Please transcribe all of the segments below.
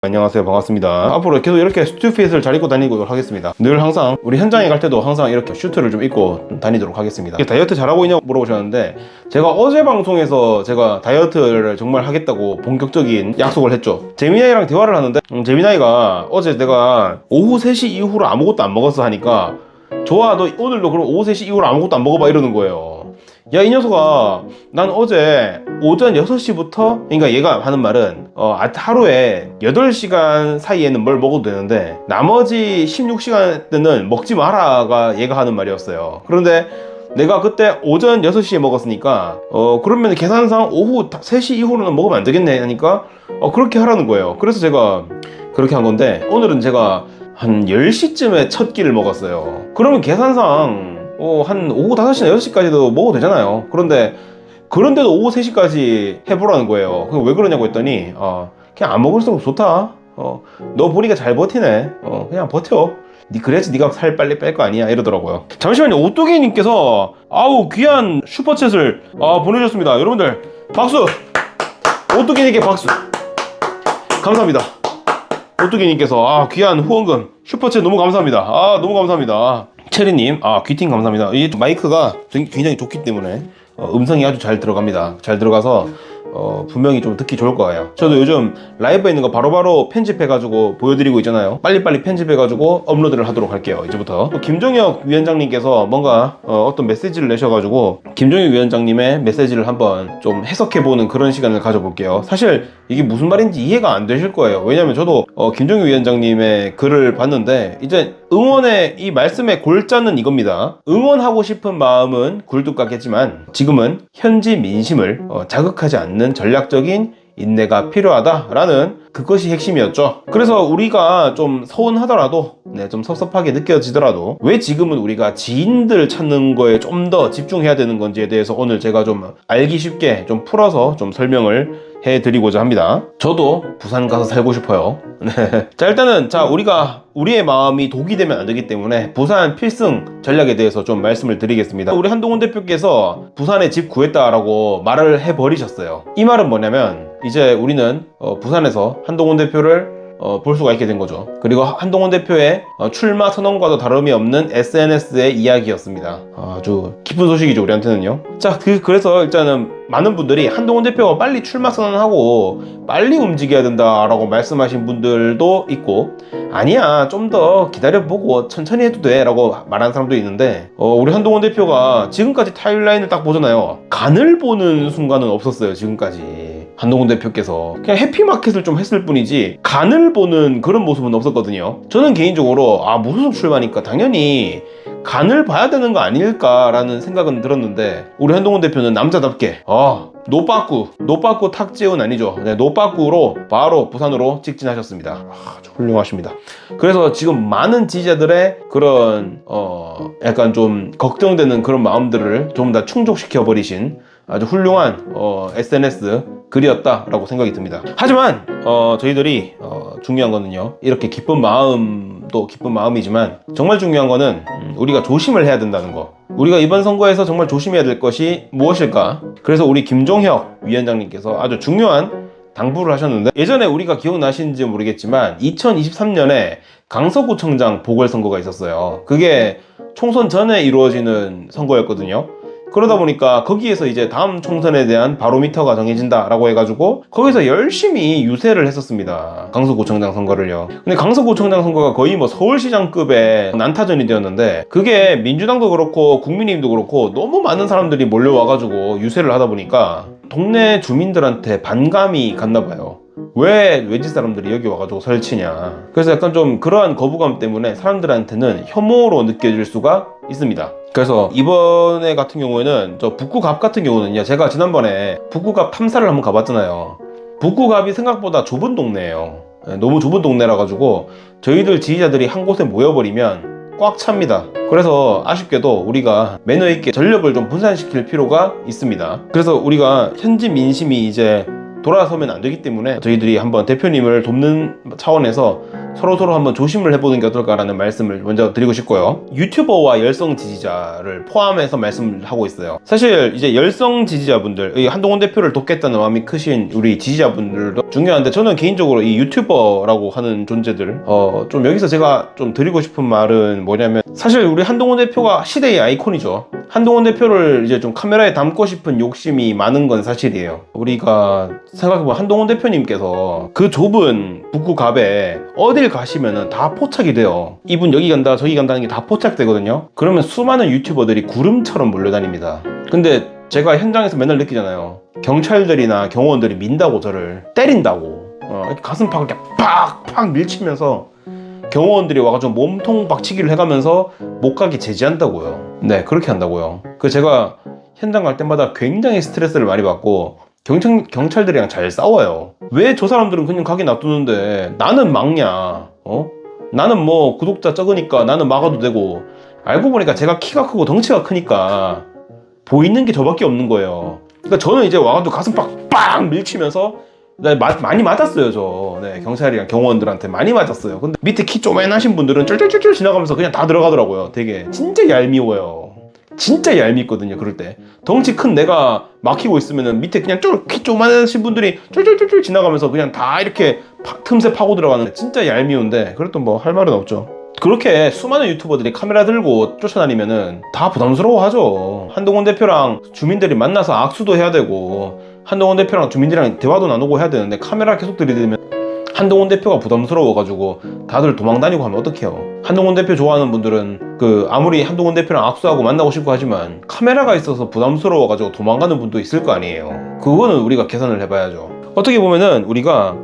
안녕하세요, 반갑습니다. 앞으로 계속 이렇게 슈트핏을 잘 입고 다니도록 하겠습니다. 늘 항상 우리 현장에 갈 때도 항상 이렇게 슈트를 좀 입고 다니도록 하겠습니다. 다이어트 잘하고 있냐고 물어보셨는데, 제가 어제 방송에서 제가 다이어트를 정말 하겠다고 본격적인 약속을 했죠. 재민아이랑 대화를 하는데 재민아이가 어제 내가 오후 3시 이후로 아무것도 안 먹었어 하니까, 좋아, 너 오늘도 그럼 오후 3시 이후로 아무것도 안 먹어봐, 이러는 거예요. 야, 이 녀석아, 난 어제 오전 6시부터, 그러니까 얘가 하는 말은 하루에 8시간 사이에는 뭘 먹어도 되는데 나머지 16시간 때는 먹지 마라가 얘가 하는 말이었어요. 그런데 내가 그때 오전 6시에 먹었으니까 그러면 계산상 오후 3시 이후로는 먹으면 안 되겠네 하니까 그렇게 하라는 거예요. 그래서 제가 그렇게 한 건데, 오늘은 제가 한 10시쯤에 첫 끼를 먹었어요. 그러면 계산상 한 오후 5시나 6시까지도 먹어도 되잖아요. 그런데도 오후 3시까지 해보라는 거예요. 왜 그러냐고 했더니 그냥 안 먹을수록 좋다. 너 보니까 잘 버티네. 그냥 버텨. 그래야지 네가 살 빨리 뺄 거 아니야, 이러더라고요. 잠시만요. 오뚜기님께서 아우 귀한 슈퍼챗을 보내주셨습니다. 여러분들 박수. 오뚜기님께 박수. 감사합니다. 오뚜기님께서 귀한 후원금 슈퍼챗 너무 감사합니다. 너무 감사합니다. 체리님, 귀팅 감사합니다. 이 마이크가 굉장히 좋기 때문에 음성이 아주 잘 들어갑니다. 잘 들어가서 분명히 좀 듣기 좋을 거예요. 저도 요즘 라이브에 있는 거 바로바로 편집해가지고 보여드리고 있잖아요. 빨리빨리 편집해가지고 업로드를 하도록 할게요, 이제부터. 김종혁 위원장님께서 뭔가 어떤 메시지를 내셔가지고 김종혁 위원장님의 메시지를 한번 좀 해석해보는 그런 시간을 가져볼게요. 사실 이게 무슨 말인지 이해가 안 되실 거예요. 왜냐면 저도 김종혁 위원장님의 글을 봤는데, 이제 응원의 이 말씀의 골자는 이겁니다. 응원하고 싶은 마음은 굴뚝 같겠지만 지금은 현지 민심을 자극하지 않는 전략적인 인내가 필요하다라는 그것이 핵심이었죠. 그래서 우리가 좀 서운하더라도, 좀 섭섭하게 느껴지더라도 왜 지금은 우리가 지인들 찾는 거에 좀 더 집중해야 되는 건지에 대해서 오늘 제가 좀 알기 쉽게 좀 풀어서 좀 설명을 해드리고자 합니다. 저도 부산 가서 살고 싶어요. 자, 일단은 우리의 마음이 독이 되면 안 되기 때문에 부산 필승 전략에 대해서 좀 말씀을 드리겠습니다. 우리 한동훈 대표께서 부산에 집 구했다라고 말을 해버리셨어요. 이 말은 뭐냐면, 이제 우리는 부산에서 한동훈 대표를 볼 수가 있게 된 거죠. 그리고 한동훈 대표의 출마 선언과도 다름이 없는 SNS의 이야기였습니다. 아주 기쁜 소식이죠, 우리한테는요. 자, 그래서 일단은 많은 분들이 한동훈 대표가 빨리 출마 선언하고 빨리 움직여야 된다라고 말씀하신 분들도 있고, 아니야, 좀 더 기다려보고 천천히 해도 돼 라고 말하는 사람도 있는데, 우리 한동훈 대표가 지금까지 타임라인을 딱 보잖아요. 간을 보는 순간은 없었어요, 지금까지. 한동훈 대표께서 그냥 해피마켓을 좀 했을 뿐이지 간을 보는 그런 모습은 없었거든요. 저는 개인적으로 무소속 출마니까 당연히 간을 봐야 되는 거 아닐까라는 생각은 들었는데, 우리 한동훈 대표는 남자답게 노빠꾸 탁지훈 아니죠. 노빠꾸로 바로 부산으로 직진하셨습니다. 아주 훌륭하십니다. 그래서 지금 많은 지지자들의 그런 약간 좀 걱정되는 그런 마음들을 좀 다 충족시켜 버리신 아주 훌륭한 SNS 글이었다라고 생각이 듭니다. 하지만 저희들이 중요한 거는요, 이렇게 기쁜 마음도 기쁜 마음이지만 정말 중요한 거는 우리가 조심을 해야 된다는 거. 우리가 이번 선거에서 정말 조심해야 될 것이 무엇일까? 그래서 우리 김종혁 위원장님께서 아주 중요한 당부를 하셨는데, 예전에 우리가 기억나시는지 모르겠지만 2023년에 강서구청장 보궐선거가 있었어요. 그게 총선 전에 이루어지는 선거였거든요. 그러다 보니까 거기에서 이제 다음 총선에 대한 바로미터가 정해진다라고 해가지고 거기서 열심히 유세를 했었습니다. 강서구청장 선거를요. 근데 강서구청장 선거가 거의 서울시장급의 난타전이 되었는데, 그게 민주당도 그렇고 국민의힘도 그렇고 너무 많은 사람들이 몰려와가지고 유세를 하다 보니까 동네 주민들한테 반감이 갔나 봐요. 왜 외지 사람들이 여기 와가지고 설치냐. 그래서 약간 좀 그러한 거부감 때문에 사람들한테는 혐오로 느껴질 수가 있습니다. 그래서 이번에 같은 경우에는 저 북구갑 같은 경우는요, 제가 지난번에 북구갑 탐사를 한번 가봤잖아요. 북구갑이 생각보다 좁은 동네예요. 너무 좁은 동네라 가지고 저희들 지지자들이 한 곳에 모여버리면 꽉 찹니다. 그래서 아쉽게도 우리가 매너 있게 전력을 좀 분산시킬 필요가 있습니다. 그래서 우리가 현지 민심이 이제 돌아서면 안 되기 때문에 저희들이 한번 대표님을 돕는 차원에서 서로서로 한번 조심을 해보는 게 어떨까라는 말씀을 먼저 드리고 싶고요. 유튜버와 열성 지지자를 포함해서 말씀을 하고 있어요. 사실 이제 열성 지지자분들, 이 한동훈 대표를 돕겠다는 마음이 크신 우리 지지자분들도 중요한데, 저는 개인적으로 이 유튜버라고 하는 존재들 좀 여기서 제가 좀 드리고 싶은 말은 뭐냐면, 사실 우리 한동훈 대표가 시대의 아이콘이죠. 한동훈 대표를 이제 좀 카메라에 담고 싶은 욕심이 많은 건 사실이에요. 우리가 생각해보면 한동훈 대표님께서 그 좁은 북구갑에 어딜 가시면은 다 포착이 돼요. 이분 여기 간다 저기 간다는 게 다 포착되거든요. 그러면 수많은 유튜버들이 구름처럼 몰려다닙니다. 근데 제가 현장에서 맨날 느끼잖아요. 경찰들이나 경호원들이 민다고, 저를 때린다고, 이렇게 가슴팍을 이렇게 팍팍 밀치면서 경호원들이 와가지고 몸통 박치기를 해가면서 못 가게 제지한다고요. 네, 그렇게 한다고요. 제가 현장 갈 때마다 굉장히 스트레스를 많이 받고 경찰들이랑 잘 싸워요. 왜 저 사람들은 그냥 가게 놔두는데 나는 막냐? 나는 뭐 구독자 적으니까 나는 막아도 되고, 알고 보니까 제가 키가 크고 덩치가 크니까 보이는 게 저밖에 없는 거예요. 그러니까 저는 이제 와가지고 가슴 빡 밀치면서 많이 맞았어요. 네, 경찰이랑 경호원들한테 많이 맞았어요. 근데 밑에 키 쪼맨하신 분들은 쫄쫄쫄쫄 지나가면서 그냥 다 들어가더라고요. 되게 진짜 얄미워요. 진짜 얄밉거든요. 그럴 때 덩치 큰 내가 막히고 있으면은 밑에 그냥 키 쪼만하신 분들이 쫄쫄쫄쫄 지나가면서 그냥 다 이렇게 틈새 파고 들어가는, 진짜 얄미운데 그래도 뭐 할 말은 없죠. 그렇게 수많은 유튜버들이 카메라 들고 쫓아다니면은 다 부담스러워 하죠. 한동훈 대표랑 주민들이 만나서 악수도 해야 되고, 한동훈 대표랑 주민들이랑 대화도 나누고 해야 되는데 카메라 계속 들이대면 한동훈 대표가 부담스러워가지고 다들 도망다니고 하면 어떡해요. 한동훈 대표 좋아하는 분들은 아무리 한동훈 대표랑 악수하고 만나고 싶고 하지만 카메라가 있어서 부담스러워가지고 도망가는 분도 있을 거 아니에요. 그거는 우리가 계산을 해봐야죠. 어떻게 보면은 우리가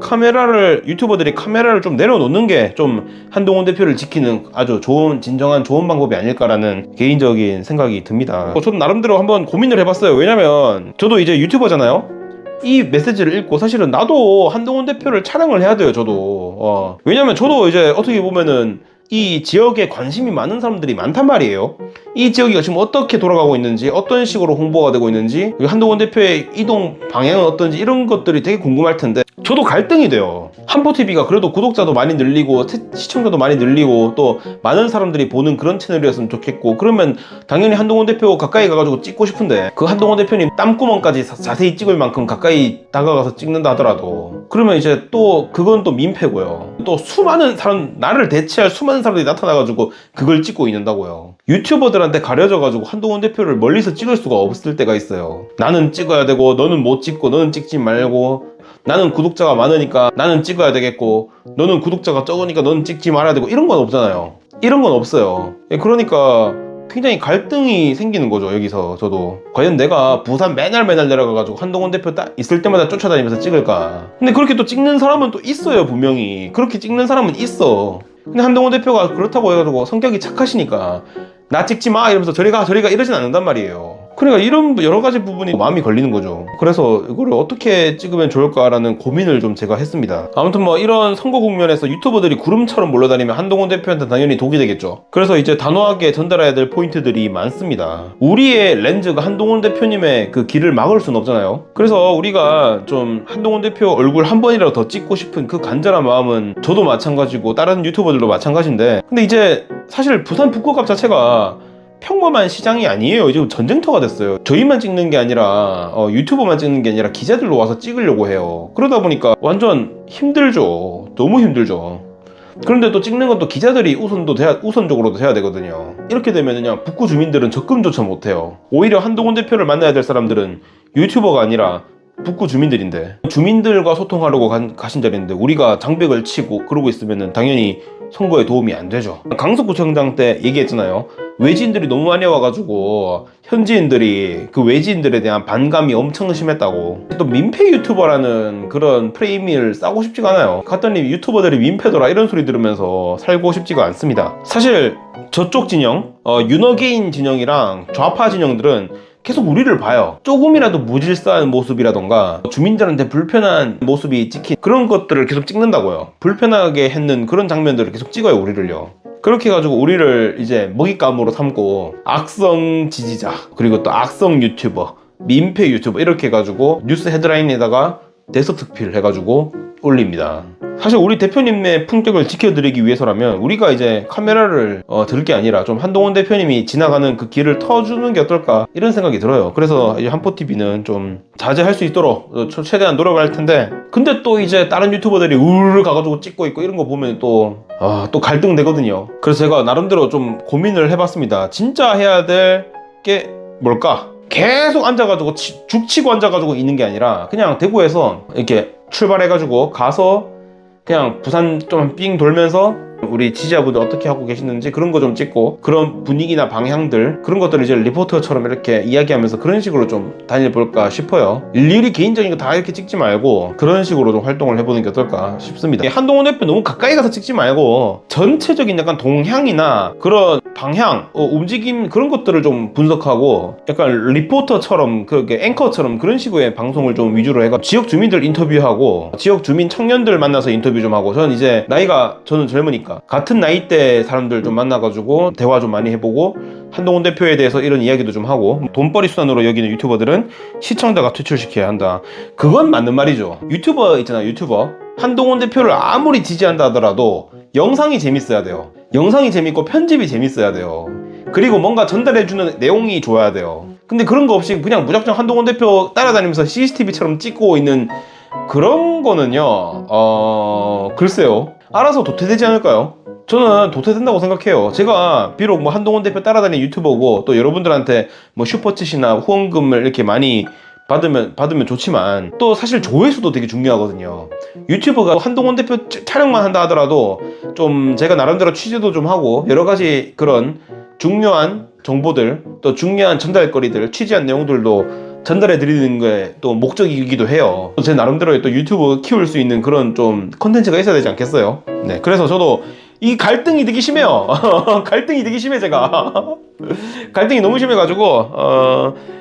유튜버들이 카메라를 좀 내려놓는 게 좀 한동훈 대표를 지키는 아주 진정한 좋은 방법이 아닐까라는 개인적인 생각이 듭니다. 저도 나름대로 한번 고민을 해봤어요. 왜냐면 저도 이제 유튜버잖아요. 이 메시지를 읽고 사실은 나도 한동훈 대표를 촬영을 해야 돼요. 저도 왜냐면 저도 이제 어떻게 보면은 이 지역에 관심이 많은 사람들이 많단 말이에요. 이 지역이 지금 어떻게 돌아가고 있는지, 어떤 식으로 홍보가 되고 있는지, 한동훈 대표의 이동 방향은 어떤지, 이런 것들이 되게 궁금할 텐데 저도 갈등이 돼요. 한포TV가 그래도 구독자도 많이 늘리고 시청자도 많이 늘리고 또 많은 사람들이 보는 그런 채널이었으면 좋겠고, 그러면 당연히 한동훈 대표 가까이 가가지고 찍고 싶은데 그 한동훈 대표님 땀구멍까지 자세히 찍을 만큼 가까이 다가가서 찍는다 하더라도 그러면 이제 또 그건 또 민폐고요. 또 수많은 사람, 나를 대체할 수많은 사람들이 나타나가지고 그걸 찍고 있는다고요. 유튜버들한테 가려져가지고 한동훈 대표를 멀리서 찍을 수가 없을 때가 있어요. 나는 찍어야 되고 너는 못 찍고, 너는 찍지 말고, 나는 구독자가 많으니까 나는 찍어야 되겠고 너는 구독자가 적으니까 너는 찍지 말아야 되고, 이런 건 없잖아요. 이런 건 없어요. 그러니까 굉장히 갈등이 생기는 거죠. 여기서 저도 과연 내가 부산 맨날 내려가가지고 한동훈 대표 딱 있을 때마다 쫓아다니면서 찍을까. 근데 그렇게 또 찍는 사람은 또 있어요. 분명히 그렇게 찍는 사람은 있어. 근데 한동훈 대표가 그렇다고 해가지고 성격이 착하시니까 나 찍지 마 이러면서 저리 가 이러진 않는단 말이에요. 그러니까 이런 여러 가지 부분이 마음이 걸리는 거죠. 그래서 이거를 어떻게 찍으면 좋을까라는 고민을 좀 제가 했습니다. 아무튼 뭐 이런 선거 국면에서 유튜버들이 구름처럼 몰려다니면 한동훈 대표한테 당연히 독이 되겠죠. 그래서 이제 단호하게 전달해야 될 포인트들이 많습니다. 우리의 렌즈가 한동훈 대표님의 그 길을 막을 수는 없잖아요. 그래서 우리가 좀 한동훈 대표 얼굴 한 번이라도 더 찍고 싶은 그 간절한 마음은 저도 마찬가지고 다른 유튜버들도 마찬가지인데, 근데 이제 사실 부산 북구갑 자체가 평범한 시장이 아니에요. 지금 전쟁터가 됐어요. 저희만 찍는 게 아니라 유튜버만 찍는 게 아니라 기자들로 와서 찍으려고 해요. 그러다 보니까 완전 힘들죠. 너무 힘들죠. 그런데 또 찍는 건 또 기자들이 우선적으로도 해야 되거든요. 이렇게 되면 그냥 북구 주민들은 접근조차 못해요. 오히려 한동훈 대표를 만나야 될 사람들은 유튜버가 아니라 북구 주민들인데, 주민들과 소통하려고 가신 자리인데 우리가 장벽을 치고 그러고 있으면 당연히 선거에 도움이 안 되죠. 강서구청장 때 얘기했잖아요. 외지인들이 너무 많이 와가지고 현지인들이 그 외지인들에 대한 반감이 엄청 심했다고. 또 민폐 유튜버라는 그런 프레임을 싸고 싶지가 않아요. 갔더니 유튜버들이 민폐더라 이런 소리 들으면서 살고 싶지가 않습니다. 사실 저쪽 진영, 윤어게인 진영이랑 좌파 진영들은 계속 우리를 봐요. 조금이라도 무질서한 모습이라던가 주민들한테 불편한 모습이 찍힌 그런 것들을 계속 찍는다고요. 불편하게 했는 그런 장면들을 계속 찍어요, 우리를요. 그렇게 해가지고 우리를 이제 먹잇감으로 삼고 악성 지지자, 그리고 또 악성 유튜버, 민폐 유튜버 이렇게 해가지고 뉴스 헤드라인에다가 데스크 특필 해가지고 올립니다. 사실 우리 대표님의 품격을 지켜드리기 위해서라면 우리가 이제 카메라를 들 게 아니라 좀 한동훈 대표님이 지나가는 그 길을 터주는 게 어떨까 이런 생각이 들어요. 그래서 이 한포TV는 좀 자제할 수 있도록 최대한 노력을 할 텐데, 근데 또 이제 다른 유튜버들이 우르르 가가지고 찍고 있고 이런 거 보면 또 갈등되거든요. 그래서 제가 나름대로 좀 고민을 해봤습니다. 진짜 해야 될 게 뭘까? 계속 앉아가지고 죽치고 앉아가지고 있는 게 아니라 그냥 대구에서 이렇게 출발해가지고 가서 그냥 부산 좀 삥 돌면서 우리 지지자분들 어떻게 하고 계시는지 그런 거 좀 찍고, 그런 분위기나 방향들 그런 것들을 이제 리포터처럼 이렇게 이야기하면서 그런 식으로 좀 다녀볼까 싶어요. 일일이 개인적인 거 다 이렇게 찍지 말고 그런 식으로 좀 활동을 해보는 게 어떨까 싶습니다. 한동훈 대표 너무 가까이 가서 찍지 말고 전체적인 약간 동향이나 그런 방향, 움직임 그런 것들을 좀 분석하고 약간 리포터처럼 그렇게 앵커처럼 그런 식의 방송을 좀 위주로 해가 지역 주민들 인터뷰하고 지역 주민 청년들 만나서 인터뷰 좀 하고, 저는 이제 저는 젊으니까 같은 나이대 사람들 좀 만나가지고 대화 좀 많이 해보고 한동훈 대표에 대해서 이런 이야기도 좀 하고, 돈벌이 수단으로 여기는 유튜버들은 시청자가 퇴출시켜야 한다. 그건 맞는 말이죠. 유튜버 있잖아요, 유튜버. 한동훈 대표를 아무리 지지한다 하더라도 영상이 재밌어야 돼요. 영상이 재밌고 편집이 재밌어야 돼요. 그리고 뭔가 전달해주는 내용이 좋아야 돼요. 근데 그런 거 없이 그냥 무작정 한동훈 대표 따라다니면서 CCTV처럼 찍고 있는 그런 거는요, 글쎄요. 알아서 도태되지 않을까요? 저는 도태된다고 생각해요. 제가 비록 뭐 한동훈 대표 따라다니는 유튜버고 또 여러분들한테 뭐 슈퍼챗이나 후원금을 이렇게 많이 받으면 좋지만, 또 사실 조회수도 되게 중요하거든요. 유튜버가 한동훈 대표 촬영만 한다 하더라도 좀 제가 나름대로 취재도 좀 하고 여러 가지 그런 중요한 정보들, 또 중요한 전달거리들, 취재한 내용들도 전달해 드리는 게 또 목적이기도 해요. 제 나름대로의 또 유튜브 키울 수 있는 그런 좀 컨텐츠가 있어야 되지 않겠어요? 네, 그래서 저도 이 갈등이 되게 심해요. 갈등이 되게 심해, 제가. 갈등이 너무 심해가지고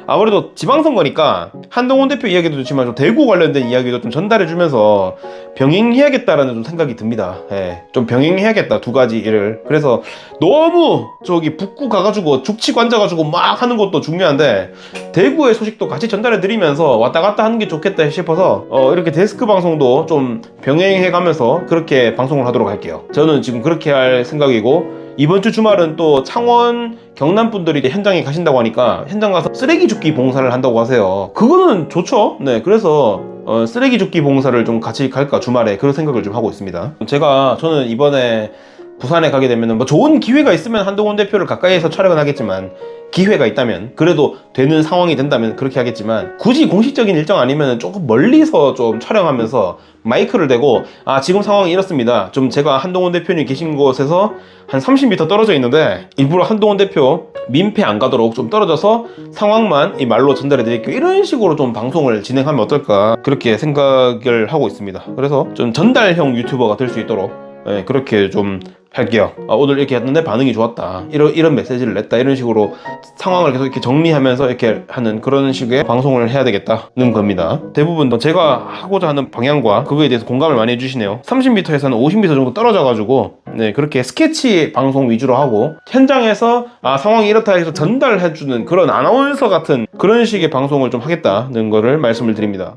아무래도 지방선거니까 한동훈 대표 이야기도 좋지만 좀 대구 관련된 이야기도 좀 전달해주면서 병행해야겠다라는 좀 생각이 듭니다. 예, 좀 병행해야겠다, 두 가지 일을. 그래서 너무 저기 북구 가가지고 죽치고 앉아가지고 막 하는 것도 중요한데 대구의 소식도 같이 전달해드리면서 왔다 갔다 하는 게 좋겠다 싶어서 이렇게 데스크 방송도 좀 병행해가면서 그렇게 방송을 하도록 할게요. 저는 지금 그렇게 할 생각이고, 이번 주 주말은 또 창원 경남 분들이 현장에 가신다고 하니까 현장 가서 쓰레기 줍기 봉사를 한다고 하세요. 그거는 좋죠. 네, 그래서 쓰레기 줍기 봉사를 좀 같이 갈까, 주말에 그런 생각을 좀 하고 있습니다. 저는 이번에 부산에 가게 되면 뭐 좋은 기회가 있으면 한동훈 대표를 가까이에서 촬영을 하겠지만, 기회가 있다면, 그래도 되는 상황이 된다면 그렇게 하겠지만, 굳이 공식적인 일정 아니면 조금 멀리서 좀 촬영하면서 마이크를 대고, 지금 상황이 이렇습니다, 좀 제가 한동훈 대표님 계신 곳에서 한 30m 떨어져 있는데 일부러 한동훈 대표 민폐 안 가도록 좀 떨어져서 상황만 이 말로 전달해 드릴게요, 이런 식으로 좀 방송을 진행하면 어떨까, 그렇게 생각을 하고 있습니다. 그래서 좀 전달형 유튜버가 될 수 있도록 그렇게 좀 할게요. 오늘 이렇게 했는데 반응이 좋았다, 이런 메시지를 냈다, 이런 식으로 상황을 계속 이렇게 정리하면서 이렇게 하는 그런 식의 방송을 해야 되겠다는 겁니다. 대부분 제가 하고자 하는 방향과 그거에 대해서 공감을 많이 해주시네요. 30m에서는 50m 정도 떨어져가지고 그렇게 스케치 방송 위주로 하고, 현장에서 상황이 이렇다 해서 전달해주는 그런 아나운서 같은 그런 식의 방송을 좀 하겠다는 거를 말씀을 드립니다.